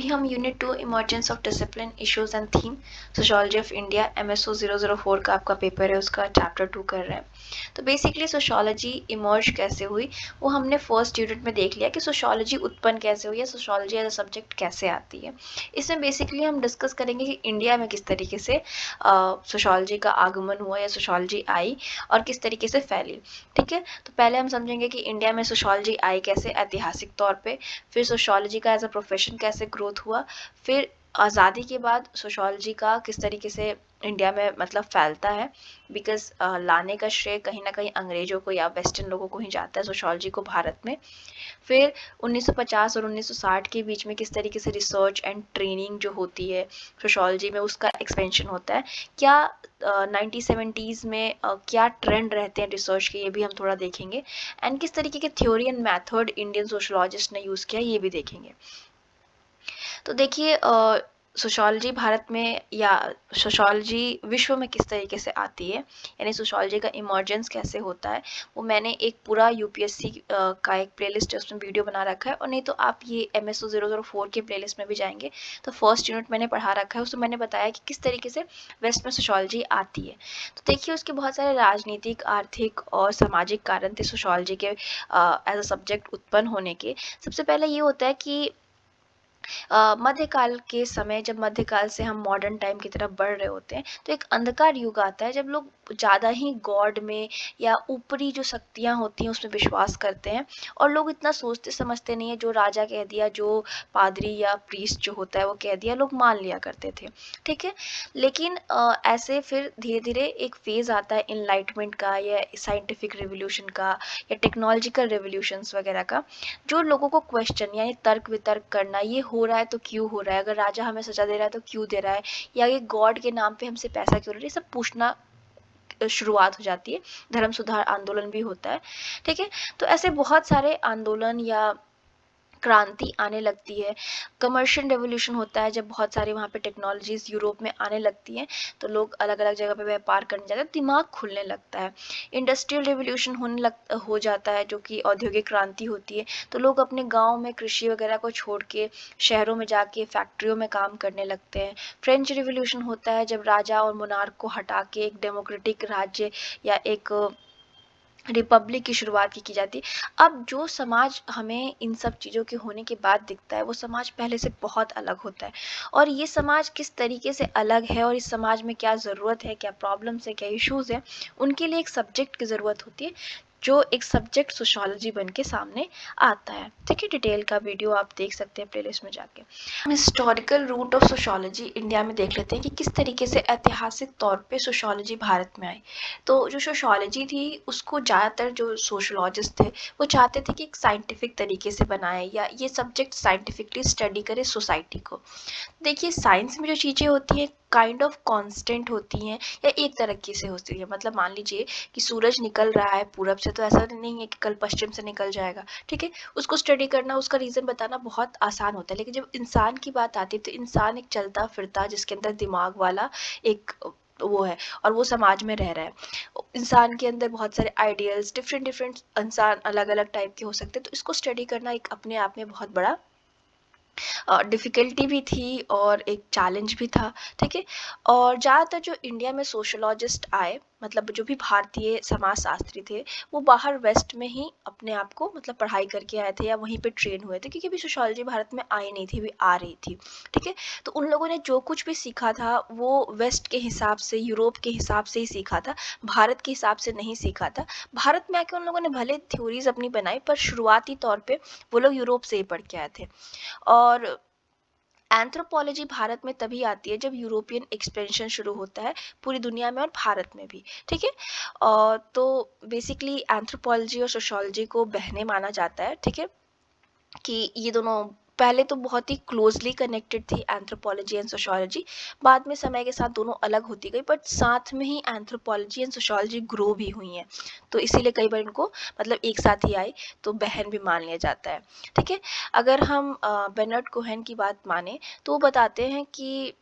अभी हम unit 2 emergence of discipline issues and theme sociology of India MSO 004 का आपका पेपर है, उसका चैप्टर 2 कर रहे हैं। तो बेसिकली सोशियोलॉजी इमर्ज कैसे हुई वो हमने फर्स्ट यूनिट में देख लिया कि सोशियोलॉजी उत्पन्न कैसे हुई या सोशियोलॉजी एज अ सब्जेक्ट कैसे आती है। इसमें बेसिकली हम डिस्कस करेंगे कि इंडिया में किस तरीके से सोशियोलॉजी का आगमन हुआ या सोशियोलॉजी आई और किस तरीके से फैली। ठीक है, तो पहले हम समझेंगे कि इंडिया में सोशियोलॉजी आई कैसे ऐतिहासिक तौर पे, फिर सोशियोलॉजी का एज अ प्रोफेशन कैसे ग्रोथ हुआ, फिर आज़ादी के बाद सोशियोलॉजी का किस तरीके से इंडिया में मतलब फैलता है, बिकॉज लाने का श्रेय कहीं ना कहीं अंग्रेज़ों को या वेस्टर्न लोगों को ही जाता है सोशियोलॉजी को भारत में। फिर 1950 और 1960 के बीच में किस तरीके से रिसर्च एंड ट्रेनिंग जो होती है सोशियोलॉजी में उसका एक्सपेंशन होता है, क्या 1970s में क्या ट्रेंड रहते हैं रिसर्च के, ये भी हम थोड़ा देखेंगे। एंड किस तरीके के theory and method Indian sociologist ने यूज़ किया ये भी देखेंगे। तो देखिए सोशियोलॉजी भारत में या सोशियोलॉजी विश्व में किस तरीके से आती है, यानी सोशियोलॉजी का इमर्जेंस कैसे होता है, वो मैंने एक पूरा यूपीएससी का एक प्लेलिस्ट है उसमें वीडियो बना रखा है, और नहीं तो आप ये MSO 004 के प्लेलिस्ट में भी जाएंगे तो फर्स्ट यूनिट मैंने पढ़ा रखा है, उसमें मैंने बताया कि किस तरीके से वेस्ट में सोशियोलॉजी आती है। तो देखिए उसके बहुत सारे राजनीतिक, आर्थिक और सामाजिक कारण थे सोशियोलॉजी के एज अ सब्जेक्ट उत्पन्न होने के। सबसे पहले ये होता है कि मध्यकाल के समय, जब मध्यकाल से हम मॉडर्न टाइम की तरफ बढ़ रहे होते हैं तो एक अंधकार युग आता है जब लोग ज़्यादा ही गॉड में या ऊपरी जो शक्तियाँ होती हैं उसमें विश्वास करते हैं, और लोग इतना सोचते समझते नहीं है, जो राजा कह दिया, जो पादरी या प्रीस्ट जो होता है वो कह दिया, लोग मान लिया करते थे। ठीक है, लेकिन ऐसे फिर धीरे धीरे एक फेज़ आता है इनलाइटमेंट का या साइंटिफिक रिवोल्यूशन का या टेक्नोलॉजिकल रिवोल्यूशंस वगैरह का, जो लोगों को क्वेश्चन यानी तर्क वितर्क करना, ये हो रहा है तो क्यों हो रहा है, अगर राजा हमें सजा दे रहा है तो क्यों दे रहा है, या ये गॉड के नाम पे हमसे पैसा क्यों ले रहा है, ये सब पूछना शुरुआत हो जाती है। धर्म सुधार आंदोलन भी होता है। ठीक है, तो ऐसे बहुत सारे आंदोलन या क्रांति आने लगती है। कमर्शियल रेवोल्यूशन होता है जब बहुत सारी वहाँ पे टेक्नोलॉजीज़ यूरोप में आने लगती हैं, तो लोग अलग अलग जगह पे व्यापार करने जाते हैं, दिमाग खुलने लगता है। इंडस्ट्रियल रेवोल्यूशन हो जाता है, जो कि औद्योगिक क्रांति होती है, तो लोग अपने गाँव में कृषि वगैरह को छोड़ के शहरों में जाके फैक्ट्रियों में काम करने लगते हैं। फ्रेंच रिवोल्यूशन होता है जब राजा और मोनार्क को हटा के एक डेमोक्रेटिक राज्य या एक रिपब्लिक की शुरुआत की जाती है। अब जो समाज हमें इन सब चीज़ों के होने के बाद दिखता है वो समाज पहले से बहुत अलग होता है, और ये समाज किस तरीके से अलग है और इस समाज में क्या ज़रूरत है, क्या प्रॉब्लम्स है, क्या इश्यूज़ हैं, उनके लिए एक सब्जेक्ट की ज़रूरत होती है, जो एक सब्जेक्ट सोशियोलॉजी बन के सामने आता है। ठीक है, डिटेल का वीडियो आप देख सकते हैं प्लेलिस्ट में जाके। हम historical root of sociology India में देख लेते हैं कि किस तरीके से ऐतिहासिक तौर पे सोशियोलॉजी भारत में आई। तो जो सोशियोलॉजी थी उसको ज़्यादातर जो सोशलॉजिस्ट थे वो चाहते थे कि एक साइंटिफिक तरीके से बनाए या ये सब्जेक्ट साइंटिफिकली स्टडी करे सोसाइटी को। देखिए साइंस में जो चीज़ें होती हैं काइंड ऑफ कांस्टेंट होती हैं या एक तरीके से होती है, मतलब मान लीजिए कि सूरज निकल रहा है पूरब से, तो ऐसा नहीं है कि कल पश्चिम से निकल जाएगा। ठीक है, उसको स्टडी करना, उसका रीज़न बताना बहुत आसान होता है, लेकिन जब इंसान की बात आती है तो इंसान एक चलता फिरता जिसके अंदर दिमाग वाला एक वो है, और वो समाज में रह रहा है। इंसान के अंदर बहुत सारे आइडियल्स, डिफरेंट डिफरेंट इंसान अलग अलग टाइप के हो सकते हैं, तो इसको स्टडी करना एक अपने आप में बहुत बड़ा डिफ़िकल्टी भी थी और एक चैलेंज भी था। ठीक है, और ज़्यादातर जो इंडिया में सोशलॉजिस्ट आए, मतलब जो भी भारतीय समाजशास्त्री थे, वो बाहर वेस्ट में ही अपने आप को मतलब पढ़ाई करके आए थे या वहीं पे ट्रेन हुए थे, क्योंकि अभी सोशियोलॉजी भारत में आई नहीं थी, अभी आ रही थी। ठीक है, तो उन लोगों ने जो कुछ भी सीखा था वो वेस्ट के हिसाब से, यूरोप के हिसाब से ही सीखा था, भारत के हिसाब से नहीं सीखा था। भारत में आके उन लोगों ने भले थ्योरीज अपनी बनाई, पर शुरुआती तौर पे वो लोग यूरोप से ही पढ़ के आए थे। और एंथ्रोपोलॉजी भारत में तभी आती है जब यूरोपियन एक्सपेंशन शुरू होता है पूरी दुनिया में और भारत में भी। ठीक है, तो बेसिकली एंथ्रोपोलॉजी और सोशियोलॉजी को बहने माना जाता है। ठीक है, कि ये दोनों पहले तो बहुत ही क्लोजली कनेक्टेड थी एंथ्रोपोलॉजी एंड सोशियोलॉजी, बाद में समय के साथ दोनों अलग होती गई, बट साथ में ही एंथ्रोपोलॉजी एंड सोशियोलॉजी ग्रो भी हुई हैं, तो इसीलिए कई बार इनको मतलब एक साथ ही आई तो बहन भी मान लिया जाता है। ठीक है, अगर हम बेनर्ड कोहेन की बात माने तो वो बताते हैं कि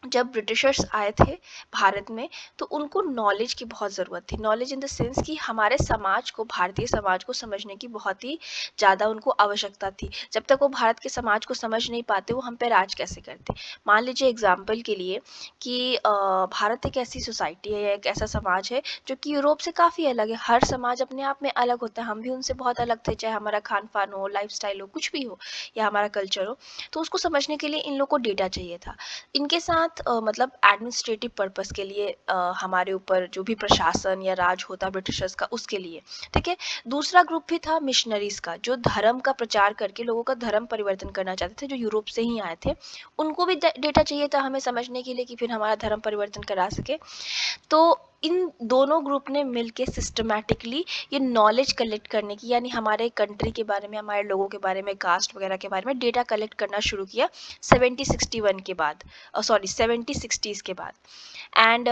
जब ब्रिटिशर्स आए थे भारत में, तो उनको नॉलेज की बहुत ज़रूरत थी। नॉलेज इन द सेंस कि हमारे समाज को, भारतीय समाज को समझने की बहुत ही ज़्यादा उनको आवश्यकता थी। जब तक वो भारत के समाज को समझ नहीं पाते, वो हम पे राज कैसे करते। मान लीजिए एग्जाम्पल के लिए कि भारत एक ऐसी सोसाइटी है, एक ऐसा समाज है जो कि यूरोप से काफ़ी अलग है। हर समाज अपने आप में अलग होता है, हम भी उनसे बहुत अलग थे, चाहे हमारा खान पान हो, लाइफ स्टाइल हो, कुछ भी हो, या हमारा कल्चर हो। तो उसको समझने के लिए इन लोग को डेटा चाहिए था। इनके साथ मतलब एडमिनिस्ट्रेटिव पर्पस के लिए हमारे ऊपर जो भी प्रशासन या राज होता ब्रिटिशर्स का, उसके लिए, ठीक है। दूसरा ग्रुप भी था मिशनरीज का, जो धर्म का प्रचार करके लोगों का धर्म परिवर्तन करना चाहते थे, जो यूरोप से ही आए थे। उनको भी डेटा चाहिए था हमें समझने के लिए कि फिर हमारा धर्म परिवर्तन करा सके। तो इन दोनों ग्रुप ने मिलके सिस्टमैटिकली ये नॉलेज कलेक्ट करने की, यानी हमारे कंट्री के बारे में, हमारे लोगों के बारे में, कास्ट वगैरह के बारे में डेटा कलेक्ट करना शुरू किया 7061 के बाद, सॉरी 7060s के बाद। एंड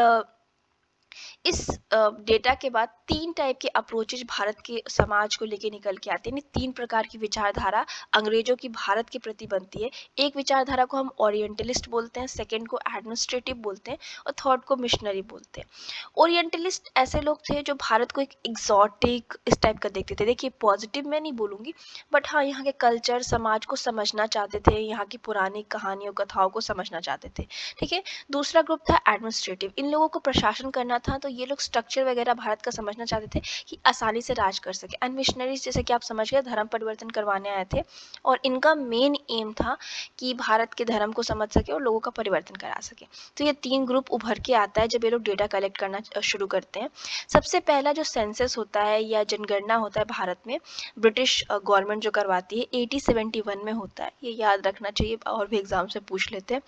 इस डेटा के बाद 3 टाइप के अप्रोचेज भारत के समाज को लेके निकल के आते हैं। 3 प्रकार की विचारधारा अंग्रेजों की भारत के प्रति बनती है। एक विचारधारा को हम ओरिएंटलिस्ट बोलते हैं, सेकंड को एडमिनिस्ट्रेटिव बोलते हैं, और थर्ड को मिशनरी बोलते हैं। ओरिएंटलिस्ट ऐसे लोग थे जो भारत को एक एग्जॉटिक इस टाइप का देखते थे। देखिए, पॉजिटिव मैं नहीं बोलूँगी, बट हाँ, यहाँ के कल्चर, समाज को समझना चाहते थे, यहाँ की पुरानी कहानियों, कथाओं को समझना चाहते थे, ठीक है। दूसरा ग्रुप था एडमिनिस्ट्रेटिव। इन लोगों को प्रशासन करना था, तो ये लोग स्ट्रक्चर वगैरह भारत का समझना चाहते थे कि आसानी से राज कर सके। एंड मिशनरीज, जैसे कि आप समझ गए, धर्म परिवर्तन करवाने आए थे, और इनका मेन एम था कि भारत के धर्म को समझ सके और लोगों का परिवर्तन करा सके। तो ये 3 ग्रुप उभर के आता है जब ये लोग डेटा कलेक्ट करना शुरू करते हैं। सबसे पहला जो सेंसस होता है या जनगणना होता है भारत में, ब्रिटिश गवर्नमेंट जो करवाती है, 1871 में होता है। ये याद रखना चाहिए, और भी एग्जाम से पूछ लेते हैं।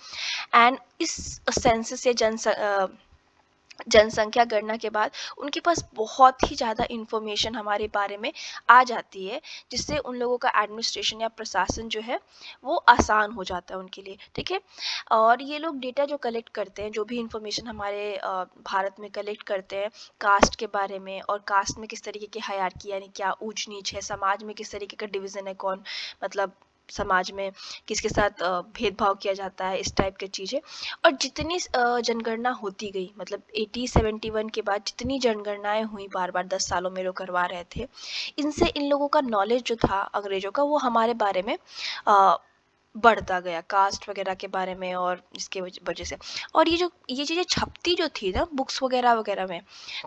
एंड इस सेंसस या जनसंख्या गणना के बाद उनके पास बहुत ही ज़्यादा इंफॉर्मेशन हमारे बारे में आ जाती है, जिससे उन लोगों का एडमिनिस्ट्रेशन या प्रशासन जो है वो आसान हो जाता है उनके लिए, ठीक है। और ये लोग डेटा जो कलेक्ट करते हैं, जो भी इंफॉर्मेशन हमारे भारत में कलेक्ट करते हैं, कास्ट के बारे में, और कास्ट में किस तरीके की हायरार्की, यानी क्या ऊंच नीच है, समाज में किस तरीके का डिवीज़न है, कौन मतलब समाज में किसके साथ भेदभाव किया जाता है, इस टाइप की चीज़ें। और जितनी जनगणना होती गई, मतलब 1871 के बाद जितनी जनगणनाएं हुई, बार बार 10 सालों में लोग करवा रहे थे, इनसे इन लोगों का नॉलेज जो था अंग्रेजों का, वो हमारे बारे में बढ़ता गया, कास्ट वगैरह के बारे में, और इसके वजह से। और ये चीज़ें छपती जो थी ना बुक्स वगैरह वगैरह में,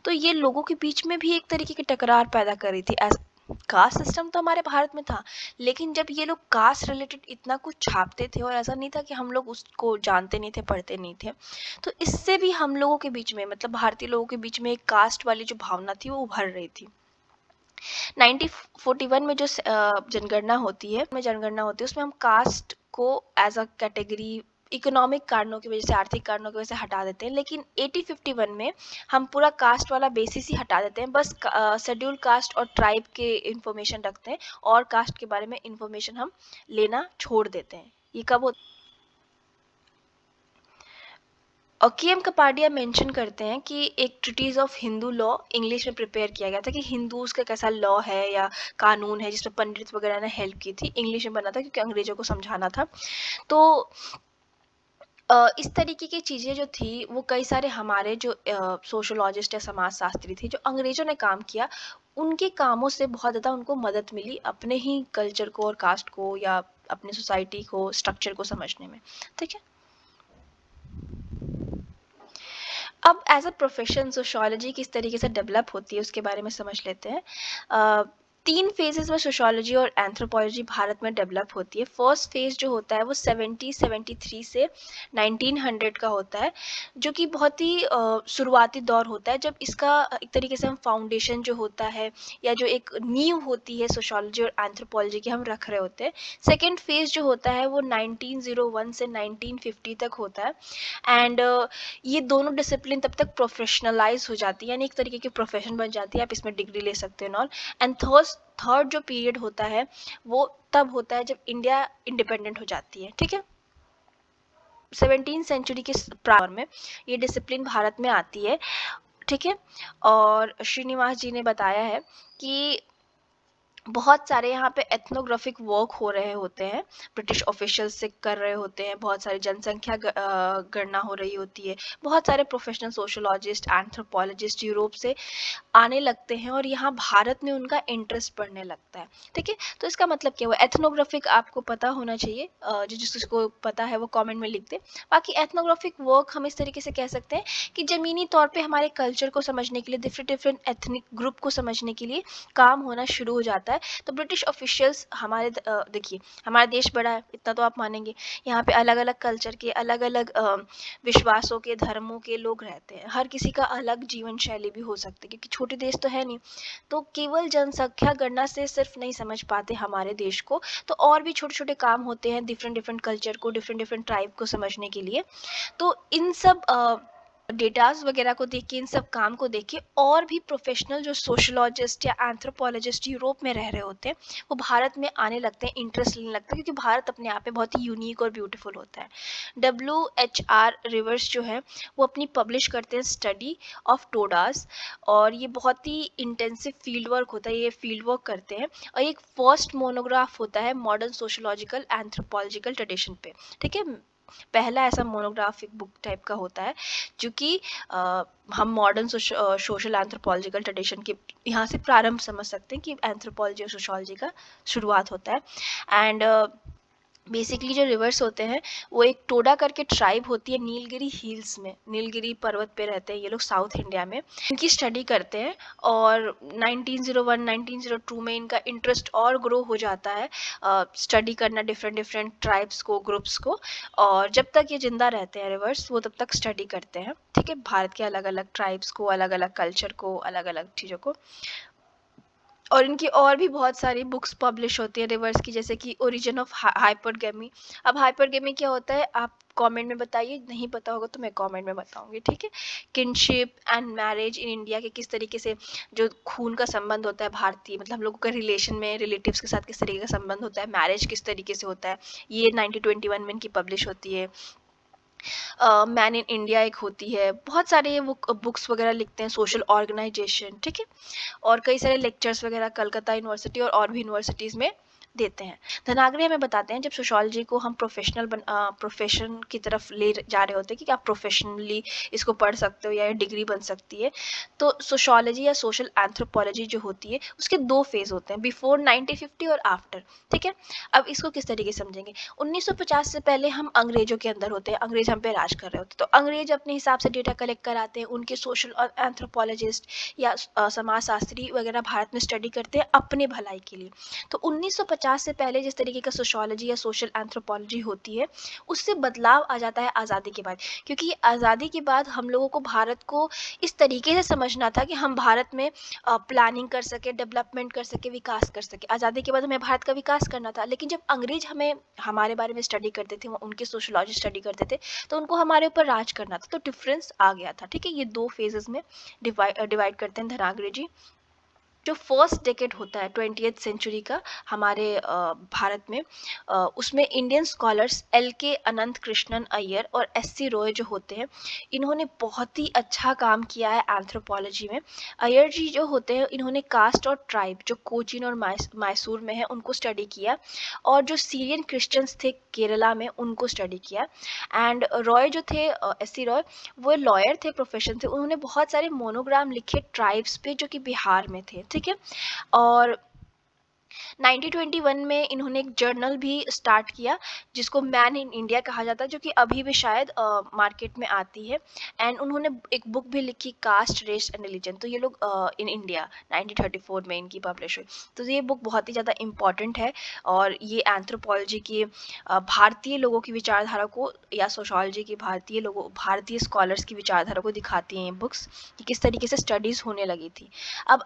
तो ये लोगों के बीच में भी एक तरीके की टकरार पैदा कर रही थी। कास्ट सिस्टम तो हमारे भारत में था, लेकिन जब ये लोग कास्ट रिलेटेड इतना कुछ छापते थे, और ऐसा नहीं था कि हम लोग उसको जानते नहीं थे, पढ़ते नहीं थे, तो इससे भी हम लोगों के बीच में, मतलब भारतीय लोगों के बीच में, एक कास्ट वाली जो भावना थी वो उभर रही थी। 1941 में जो जनगणना होती है, उसमें हम कास्ट को एज अ कैटेगरी इकोनॉमिक कारणों की वजह से, आर्थिक कारणों की वजह से हटा देते हैं। लेकिन 1851 में हम पूरा कास्ट वाला बेसिस ही हटा देते हैं, बस शेड्यूल कास्ट और ट्राइब के इंफॉर्मेशन रखते हैं, और कास्ट के बारे में इंफॉर्मेशन हम लेना छोड़ देते हैं। ये कब होता है? और के एम कपाडिया मेंशन करते हैं कि एक treatise of Hindu law English में प्रिपेयर किया गया था, कि हिंदूज का कैसा लॉ है या कानून है, जिसमें पंडित वगैरह ने हेल्प की थी। इंग्लिश में बना था क्योंकि अंग्रेजों को समझाना था। तो इस तरीके की चीज़ें जो थी, वो कई सारे हमारे जो सोशोलॉजिस्ट या समाजशास्त्री थे, जो अंग्रेजों ने काम किया, उनके कामों से बहुत ज़्यादा उनको मदद मिली अपने ही कल्चर को और कास्ट को, या अपने सोसाइटी को, स्ट्रक्चर को समझने में, ठीक है। अब एज अ प्रोफेशन सोशियोलॉजी किस तरीके से डेवलप होती है उसके बारे में समझ लेते हैं। 3 फेजेस में सोशियोलॉजी और एंथ्रोपोलॉजी भारत में डेवलप होती है। फर्स्ट फेज जो होता है वो 73 से 1900 का होता है, जो कि बहुत ही शुरुआती दौर होता है, जब इसका एक तरीके से हम फाउंडेशन जो होता है, या जो एक नींव होती है सोशियोलॉजी और एंथ्रोपोलॉजी की, हम रख रहे होते हैं। सेकेंड फेज जो होता है वो 1901 से 1950 तक होता है। एंड ये दोनों डिसिप्लिन तब तक प्रोफेशनलाइज हो जाती है, यानी एक तरीके की प्रोफेशन बन जाती है, आप इसमें डिग्री ले सकते हैं। एंड थर्ड जो पीरियड होता है वो तब होता है जब इंडिया इंडिपेंडेंट हो जाती है, ठीक है। 17वीं सेंचुरी के प्रारंभ में ये डिसिप्लिन भारत में आती है, ठीक है। और श्रीनिवास जी ने बताया है कि बहुत सारे यहाँ पे एथनोग्राफिक वर्क हो रहे होते हैं, ब्रिटिश ऑफिशियल्स से कर रहे होते हैं, बहुत सारी जनसंख्या गणना हो रही होती है, बहुत सारे प्रोफेशनल सोशोलॉजिस्ट एंथ्रोपोलॉजिस्ट यूरोप से आने लगते हैं और यहाँ भारत में उनका इंटरेस्ट बढ़ने लगता है। ठीक है, तो इसका मतलब क्या हुआ, एथनोग्राफिक आपको पता होना चाहिए, जो जिसको पता है वो कमेंट में लिख दे। बाकी एथनोग्राफिक वर्क हम इस तरीके से कह सकते हैं कि ज़मीनी तौर पे हमारे कल्चर को समझने के लिए, डिफरेंट डिफरेंट एथनिक ग्रुप को समझने के लिए काम होना शुरू हो जाता है। तो ब्रिटिश ऑफिशियल्स हमारे देखिए, हमारा देश बड़ा है, इतना तो आप मानेंगे, यहाँ पे अलग अलग कल्चर के, अलग अलग विश्वासों के, धर्मों के लोग रहते हैं, हर किसी का अलग जीवन शैली भी हो सकती है, क्योंकि छोटे देश तो है नहीं। तो केवल जनसंख्या गणना से सिर्फ नहीं समझ पाते हमारे देश को, तो और भी छोटे छोटे काम होते हैं डिफरेंट डिफरेंट कल्चर को, डिफरेंट डिफरेंट ट्राइब को समझने के लिए। तो इन सब डेटाज वगैरह को देख के, इन सब काम को देख के, और भी प्रोफेशनल जो सोशोलॉजिस्ट या एंथ्रोपोलॉजिस्ट यूरोप में रह रहे होते हैं, वो भारत में आने लगते हैं, इंटरेस्ट लेने लगते हैं, क्योंकि भारत अपने आप में बहुत ही यूनिक और ब्यूटीफुल होता है। WHR रिवर्स जो है वो अपनी पब्लिश करते हैं स्टडी ऑफ टोडास, और ये बहुत ही इंटेंसिव फील्ड वर्क होता है, ये फील्ड वर्क करते हैं, और एक फर्स्ट मोनोग्राफ होता है मॉडर्न सोशोलॉजिकल एंथ्रोपोलॉजिकल ट्रेडिशन पे। ठीक है, पहला ऐसा मोनोग्राफिक बुक टाइप का होता है जो कि हम मॉडर्न सोशल एंथ्रोपोलॉजिकल ट्रेडिशन के यहाँ से प्रारंभ समझ सकते हैं कि एंथ्रोपोलॉजी और सोशोलॉजी का शुरुआत होता है। एंड बेसिकली जो रिवर्स होते हैं वो एक टोडा करके ट्राइब होती है नीलगिरी हिल्स में, नीलगिरी पर्वत पे रहते हैं ये लोग साउथ इंडिया में, इनकी स्टडी करते हैं। और 1901-1902 में इनका इंटरेस्ट और ग्रो हो जाता है स्टडी करना डिफरेंट डिफरेंट ट्राइब्स को, ग्रुप्स को, और जब तक ये जिंदा रहते हैं रिवर्स, वो तब तक स्टडी करते हैं। ठीक है, भारत के अलग अलग ट्राइब्स को, अलग अलग कल्चर को, अलग अलग चीज़ों को। और इनकी और भी बहुत सारी बुक्स पब्लिश होती है रिवर्स की, जैसे कि ओरिजिन ऑफ हाइपरगेमी। अब हाइपरगेमी क्या होता है आप कमेंट में बताइए, नहीं पता होगा तो मैं कमेंट में बताऊंगी। ठीक है, kinship and marriage in India के किस तरीके से जो खून का संबंध होता है भारतीय, मतलब हम लोगों का रिलेशन में रिलेटिव्स के साथ किस तरीके का संबंध होता है, मैरिज किस तरीके से होता है, ये 1921 में इनकी पब्लिश होती है। मैन इन इंडिया एक होती है, बहुत सारे वो बुक्स वगैरह लिखते हैं, सोशल ऑर्गेनाइजेशन। ठीक है, और कई सारे लेक्चर्स वगैरह कलकत्ता यूनिवर्सिटी और भी यूनिवर्सिटीज़ में देते हैं। धनाग्रह हमें बताते हैं जब सोशोलॉजी को हम प्रोफेशन की तरफ ले जा रहे होते हैं कि आप प्रोफेशनली इसको पढ़ सकते हो या डिग्री बन सकती है, तो सोशोलॉजी या सोशल एंथ्रोपोलॉजी जो होती है उसके दो फेज होते हैं, बिफोर 1950 और आफ्टर। ठीक है, अब इसको किस तरीके से समझेंगे, 1950 से पहले हम अंग्रेजों के अंदर होते हैं, अंग्रेज हम पे राज कर रहे होते हैं, तो अंग्रेज अपने हिसाब से डेटा कलेक्ट कराते हैं, उनके सोशल एंथ्रोपोलॉजिस्ट या समाजशास्त्री वगैरह भारत में स्टडी करते हैं अपने भलाई के लिए। तो 1950 से पहले जिस तरीके का सोशोलॉजी या सोशल एंथ्रोपोलॉजी होती है, उससे बदलाव आ जाता है आज़ादी के बाद, क्योंकि आज़ादी के बाद हम लोगों को भारत को इस तरीके से समझना था कि हम भारत में प्लानिंग कर सके, डेवलपमेंट कर सके, विकास कर सके। आज़ादी के बाद हमें भारत का विकास करना था, लेकिन जब अंग्रेज हमें हमारे बारे में स्टडी करते थे, उनके सोशोलॉजी स्टडी करते थे, तो उनको हमारे ऊपर राज करना था, तो डिफरेंस आ गया था। ठीक है, ये दो फेजेस में डिवाइड करते हैं धनाग्रे जी। जो फर्स्ट डेकेड होता है 20th सेंचुरी का हमारे भारत में, उसमें इंडियन स्कॉलर्स LK अनंत कृष्णन अय्यर और SC रॉय जो होते हैं, इन्होंने बहुत ही अच्छा काम किया है एंथ्रोपोलॉजी में। अय्यर जी जो होते हैं, इन्होंने कास्ट और ट्राइब जो कोचीन और मैसूर में है उनको स्टडी किया, और जो सीरियन क्रिश्चियंस थे केरला में उनको स्टडी किया। एंड रॉय जो थे, SC रॉय, वो लॉयर थे प्रोफेशन से, उन्होंने बहुत सारे मोनोग्राम लिखे ट्राइब्स पे जो कि बिहार में थे। ठीक है, और 1921 में इन्होंने एक जर्नल भी स्टार्ट किया जिसको मैन इन इंडिया कहा जाता है, जो कि अभी भी शायद मार्केट में आती है। एंड उन्होंने एक बुक भी लिखी, कास्ट, रेस एंड रिलीजन, तो ये लोग इन इंडिया 1934 में इनकी पब्लिश हुई। तो ये बुक बहुत ही ज़्यादा इम्पॉर्टेंट है, और ये एंथ्रोपोलॉजी की भारतीय लोगों की विचारधारा को, या सोशोलॉजी की भारतीय स्कॉलर्स की विचारधारा को दिखाती हैं ये बुक्स, कि किस तरीके से स्टडीज़ होने लगी थी। अब